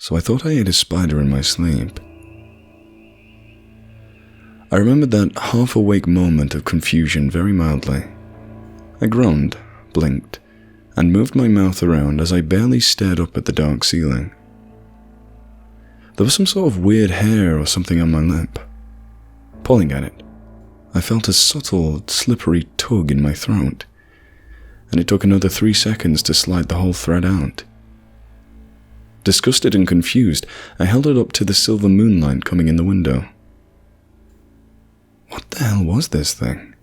so I thought I ate a spider in my sleep. I remembered that half-awake moment of confusion very mildly. I groaned, blinked, and moved my mouth around as I barely stared up at the dark ceiling. There was some sort of weird hair or something on my lip. Pulling at it, I felt a subtle, slippery tug in my throat, and it took another 3 seconds to slide the whole thread out. Disgusted and confused, I held it up to the silver moonlight coming in the window. What the hell was this thing?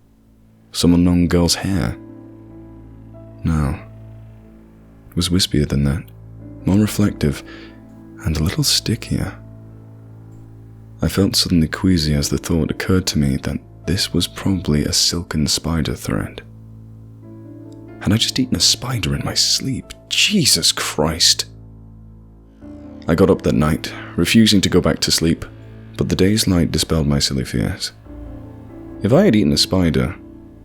Some unknown girl's hair? No. It was wispier than that, more reflective, and a little stickier. I felt suddenly queasy as the thought occurred to me that this was probably a silken spider thread. Had I just eaten a spider in my sleep? Jesus Christ! I got up that night, refusing to go back to sleep, but the day's light dispelled my silly fears. If I had eaten a spider,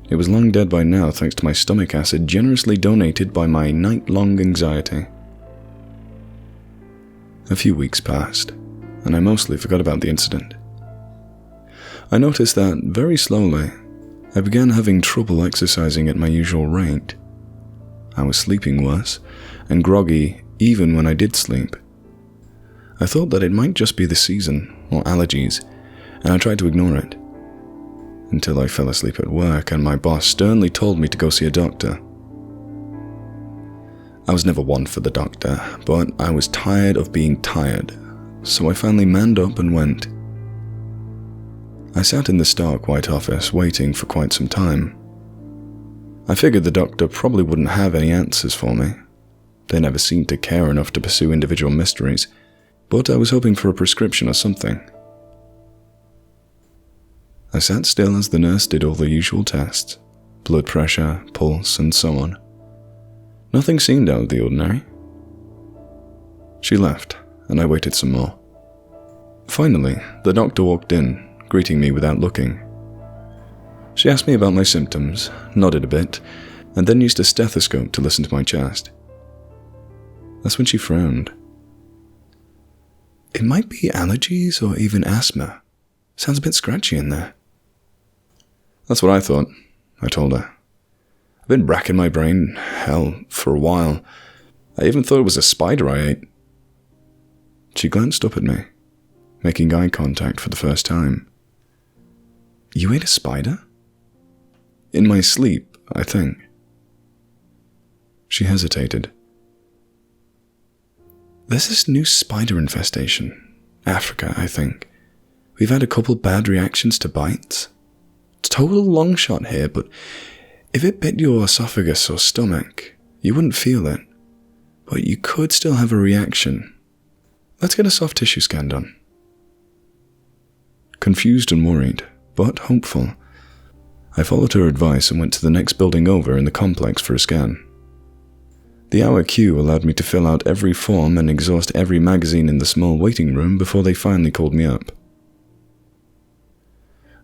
it was long dead by now thanks to my stomach acid generously donated by my night-long anxiety. A few weeks passed, and I mostly forgot about the incident. I noticed that, very slowly, I began having trouble exercising at my usual rate. I was sleeping worse, and groggy even when I did sleep. I thought that it might just be the season, or allergies, and I tried to ignore it. Until I fell asleep at work and my boss sternly told me to go see a doctor. I was never one for the doctor, but I was tired of being tired, so I finally manned up and went. I sat in the stark white office waiting for quite some time. I figured the doctor probably wouldn't have any answers for me. They never seemed to care enough to pursue individual mysteries, but I was hoping for a prescription or something. I sat still as the nurse did all the usual tests, blood pressure, pulse, and so on. Nothing seemed out of the ordinary. She left, and I waited some more. Finally, the doctor walked in, greeting me without looking. She asked me about my symptoms, nodded a bit, and then used a stethoscope to listen to my chest. That's when she frowned. It might be allergies or even asthma. Sounds a bit scratchy in there. That's what I thought, I told her. I've been racking my brain, for a while. I even thought it was a spider I ate. She glanced up at me, making eye contact for the first time. You ate a spider? In my sleep, I think. She hesitated. There's this new spider infestation. Africa, I think. We've had a couple bad reactions to bites. Total long shot here, but if it bit your esophagus or stomach, you wouldn't feel it, but you could still have a reaction. Let's get a soft tissue scan done. Confused and worried, but hopeful, I followed her advice and went to the next building over in the complex for a scan. The hour queue allowed me to fill out every form and exhaust every magazine in the small waiting room before they finally called me up.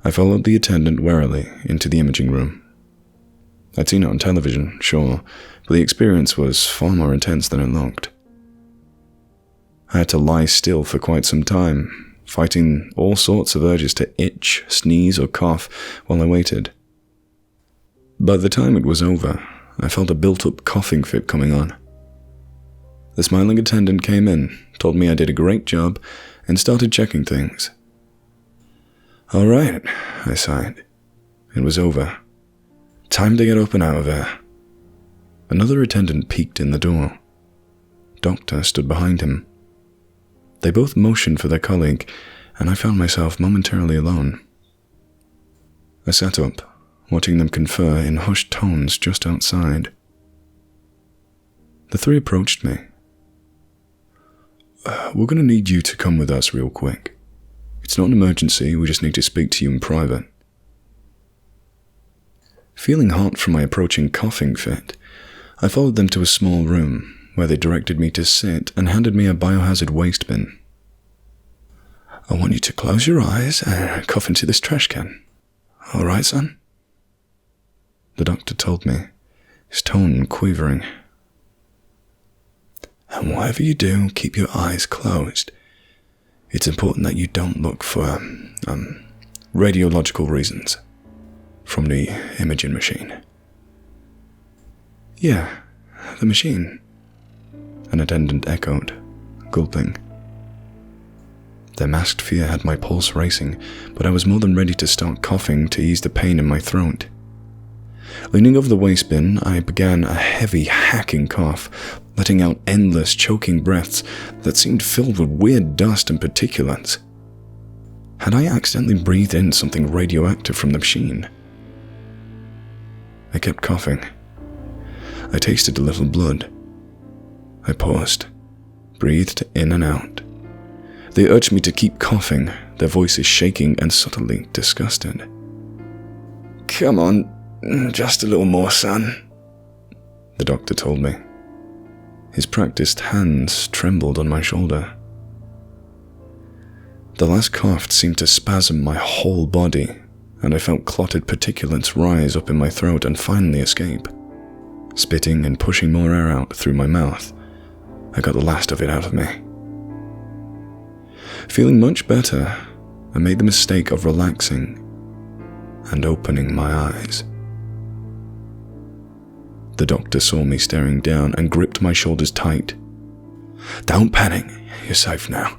I followed the attendant warily into the imaging room. I'd seen it on television, sure, but the experience was far more intense than it looked. I had to lie still for quite some time, fighting all sorts of urges to itch, sneeze, or cough while I waited. By the time it was over, I felt a built-up coughing fit coming on. The smiling attendant came in, told me I did a great job, and started checking things. All right, I sighed. It was over. Time to get up and out of there. Another attendant peeked in the door. Doctor stood behind him. They both motioned for their colleague, and I found myself momentarily alone. I sat up, watching them confer in hushed tones just outside. The three approached me. We're going to need you to come with us real quick. It's not an emergency, we just need to speak to you in private. Feeling hot from my approaching coughing fit, I followed them to a small room, where they directed me to sit and handed me a biohazard waste bin. I want you to close your eyes and cough into this trash can. All right, son? The doctor told me, his tone quivering. And whatever you do, keep your eyes closed. It's important that you don't look for, radiological reasons from the imaging machine." "Yeah, the machine," an attendant echoed, gulping. Their masked fear had my pulse racing, but I was more than ready to start coughing to ease the pain in my throat. Leaning over the waste bin, I began a heavy, hacking cough, letting out endless, choking breaths that seemed filled with weird dust and particulates. Had I accidentally breathed in something radioactive from the machine? I kept coughing. I tasted a little blood. I paused, breathed in and out. They urged me to keep coughing, their voices shaking and subtly disgusted. "Come on, just a little more, son," the doctor told me. His practiced hands trembled on my shoulder. The last cough seemed to spasm my whole body, and I felt clotted particulates rise up in my throat and finally escape. Spitting and pushing more air out through my mouth, I got the last of it out of me. Feeling much better, I made the mistake of relaxing and opening my eyes. The doctor saw me staring down and gripped my shoulders tight. "Don't panic, you're safe now.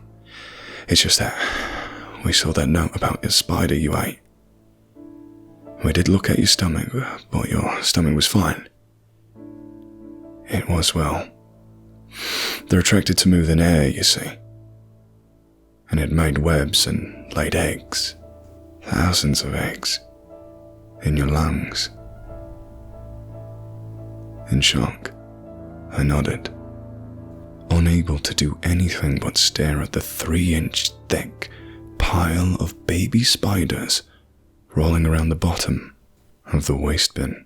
It's just that we saw that note about your spider you ate. We did look at your stomach, but your stomach was fine. It was, well, they're attracted to moving air, you see. And it made webs and laid eggs, thousands of eggs, in your lungs." In shock, I nodded, unable to do anything but stare at the 3-inch thick pile of baby spiders rolling around the bottom of the waste bin.